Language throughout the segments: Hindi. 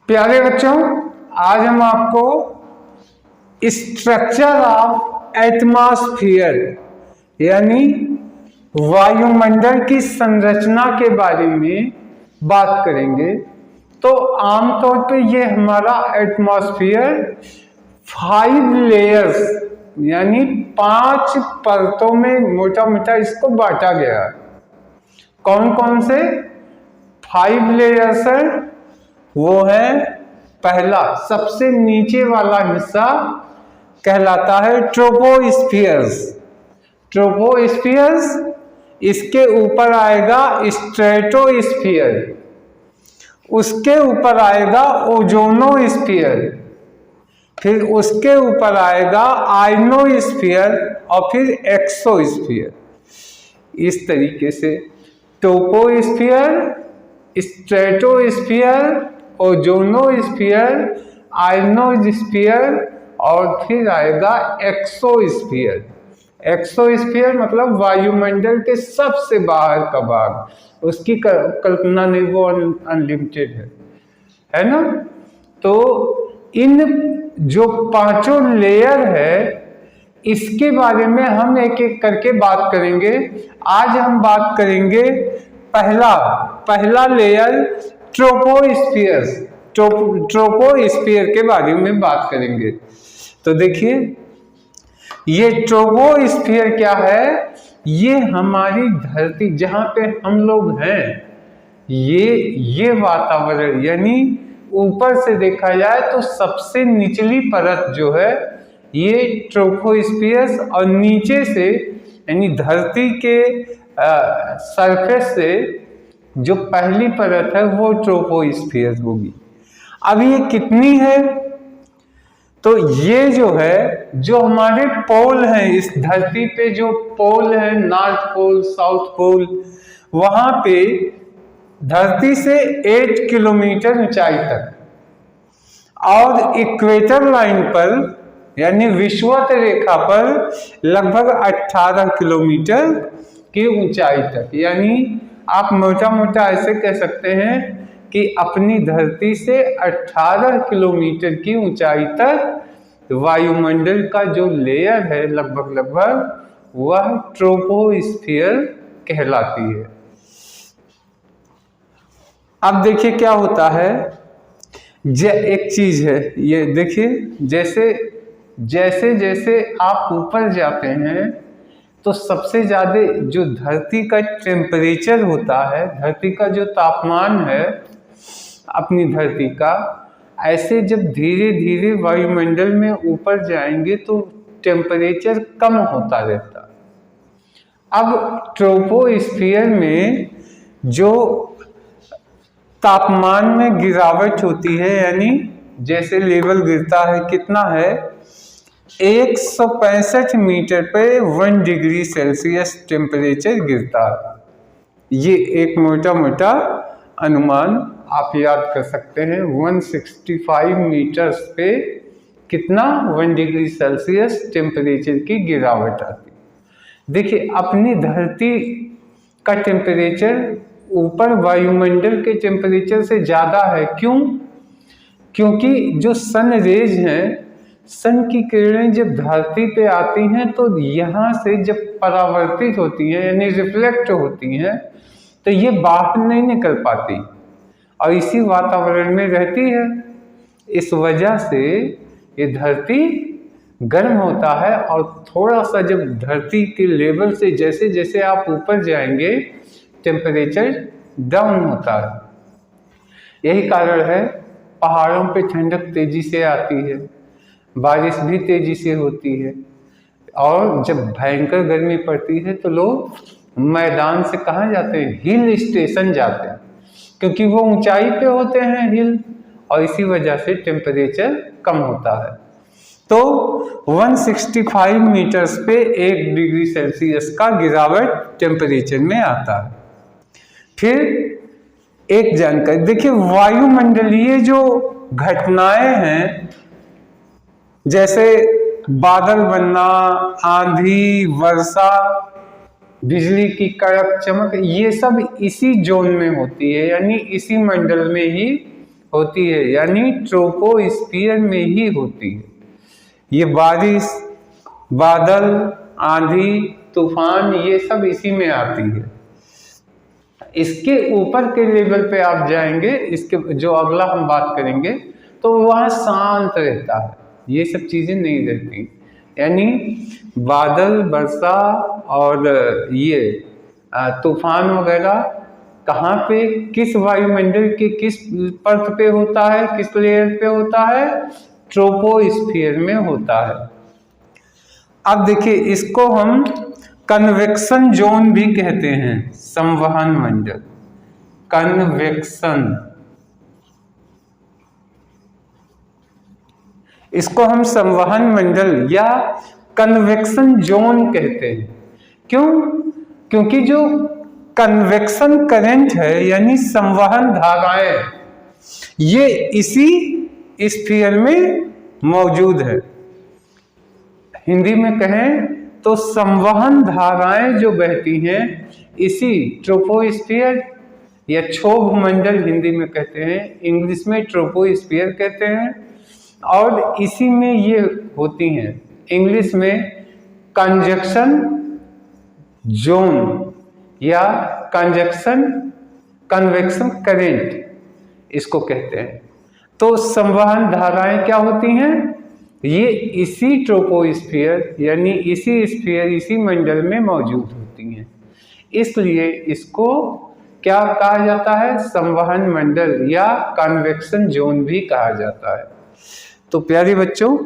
प्यारे बच्चों, आज हम आपको स्ट्रक्चर ऑफ एटमॉस्फेयर यानी वायुमंडल की संरचना के बारे में बात करेंगे। तो आमतौर पे ये हमारा एटमॉस्फेयर 5 लेयर्स यानी 5 परतों में मोटा मोटा इसको बांटा गया है। कौन कौन से 5 लेयर्स है? वो है, पहला सबसे नीचे वाला हिस्सा कहलाता है ट्रोपोस्फियर्स। ट्रोपोस्फियर्स, इसके ऊपर आएगा स्ट्रेटोस्फियर, उसके ऊपर आएगा ओजोनोस्फियर, फिर उसके ऊपर आएगा आयनोस्फियर और फिर एक्सोस्फियर। इस तरीके से ट्रोपोस्फियर, स्ट्रेटोस्फियर, ओजोनोस्फियर, आयनोस्फियर और फिर आएगा एक्सोस्फियर। एक्सोस्फियर मतलब वायुमंडल के सबसे बाहर का भाग, उसकी कल्पना नहीं, वो अनलिमिटेड है ना। तो इन जो 5 लेयर है इसके बारे में हम एक एक करके बात करेंगे। आज हम बात करेंगे पहला लेयर ट्रोपोस्फियर। ट्रोपोस्फियर के बारे में बात करेंगे। तो देखिए, ये ट्रोपोस्फियर क्या है? ये हमारी धरती जहां पे हम लोग हैं, ये वातावरण यानी ऊपर से देखा जाए तो सबसे निचली परत जो है ये ट्रोपोस्फियर, और नीचे से यानी धरती के सरफेस से जो पहली परत है वो ट्रोपोस्फियर होगी। अब ये कितनी है? तो ये जो है, जो हमारे पोल हैं इस धरती पे, जो पोल है नॉर्थ पोल, साउथ पोल, वहां पे धरती से 8 किलोमीटर ऊंचाई तक, और इक्वेटर लाइन पर यानी विषुवत रेखा पर लगभग 18 किलोमीटर की ऊंचाई तक। यानी आप मोटा मोटा ऐसे कह सकते हैं कि अपनी धरती से 18 किलोमीटर की ऊंचाई तक वायुमंडल का जो लेयर है लगभग वह ट्रोपोस्फियर कहलाती है। अब देखिए क्या होता है, एक चीज है, ये देखिए, जैसे जैसे आप ऊपर जाते हैं तो सबसे ज्यादा जो धरती का टेम्परेचर होता है, धरती का जो तापमान है अपनी धरती का, ऐसे जब धीरे धीरे वायुमंडल में ऊपर जाएंगे तो टेम्परेचर कम होता रहता। अब ट्रोपोस्फियर में जो तापमान में गिरावट होती है, यानी जैसे लेवल गिरता है, कितना है, 165 मीटर पे 1 डिग्री सेल्सियस टेम्परेचर गिरता है। ये एक मोटा मोटा अनुमान आप याद कर सकते हैं। 165 मीटर्स पे कितना, 1 डिग्री सेल्सियस टेम्परेचर की गिरावट आती। देखिए, अपनी धरती का टेम्परेचर ऊपर वायुमंडल के टेम्परेचर से ज़्यादा है। क्यों? क्योंकि जो सन रेज हैं, सन की किरणें जब धरती पे आती हैं तो यहाँ से जब परावर्तित होती हैं यानी रिफ्लेक्ट होती हैं तो ये बाहर नहीं निकल पाती और इसी वातावरण में रहती है। इस वजह से ये धरती गर्म होता है, और थोड़ा सा जब धरती के लेवल से जैसे जैसे आप ऊपर जाएंगे टेम्परेचर डाउन होता है। यही कारण है पहाड़ों पे ठंडक तेजी से आती है, बारिश भी तेजी से होती है, और जब भयंकर गर्मी पड़ती है तो लोग मैदान से कहाँ जाते हैं, हिल स्टेशन जाते हैं, क्योंकि वो ऊंचाई पे होते हैं हिल, और इसी वजह से टेम्परेचर कम होता है। तो 165 मीटर्स पे 1 डिग्री सेल्सियस का गिरावट टेम्परेचर में आता है। फिर एक जानकारी देखिए, वायुमंडलीय जो घटनाएं हैं, जैसे बादल बनना, आंधी, वर्षा, बिजली की कड़क चमक, ये सब इसी जोन में होती है, यानी इसी मंडल में ही होती है, यानी ट्रोपोस्फियर में ही होती है। ये बारिश, बादल, आंधी, तूफान, ये सब इसी में आती है। इसके ऊपर के लेवल पे आप जाएंगे, इसके जो अगला हम बात करेंगे, तो वहाँ शांत रहता है, ये सब चीजें नहीं रहती। यानी बादल, वर्षा और ये तूफान वगैरह कहाँ पे, किस वायुमंडल के किस परत पे होता है, किस लेयर पे होता है, ट्रोपोस्फियर में होता है। अब देखिए, इसको हम कन्वेक्शन जोन भी कहते हैं, संवहन मंडल, कन्वेक्शन, इसको हम संवहन मंडल या कन्वेक्शन जोन कहते हैं। क्यों? क्योंकि जो कन्वेक्शन करंट है, यानी संवहन धाराएं, ये इसी स्फीयर में मौजूद है। हिंदी में कहें तो संवहन धाराएं जो बहती हैं इसी ट्रोपोस्फियर या क्षोभ मंडल हिंदी में कहते हैं, इंग्लिश में ट्रोपोस्फियर कहते हैं, और इसी में ये होती हैं। इंग्लिश में कंजक्शन जोन या कन्वेक्शन करंट इसको कहते हैं। तो संवहन धाराएं क्या होती हैं? ये इसी ट्रोपोस्फियर यानी इसी स्फीयर, इसी मंडल में मौजूद होती हैं। इसलिए इसको क्या कहा जाता है? संवहन मंडल या कन्वेक्शन जोन भी कहा जाता है। तो प्यारे बच्चों,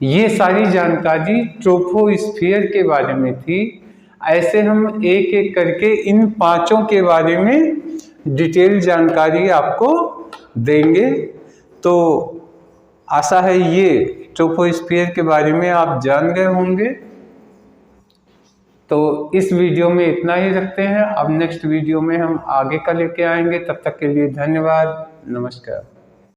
ये सारी जानकारी ट्रोपोस्फियर के बारे में थी। ऐसे हम एक एक करके इन पांचों के बारे में डिटेल जानकारी आपको देंगे। तो आशा है ये ट्रोपोस्फियर के बारे में आप जान गए होंगे। तो इस वीडियो में इतना ही रखते हैं। अब नेक्स्ट वीडियो में हम आगे का लेके आएंगे। तब तक के लिए धन्यवाद, नमस्कार।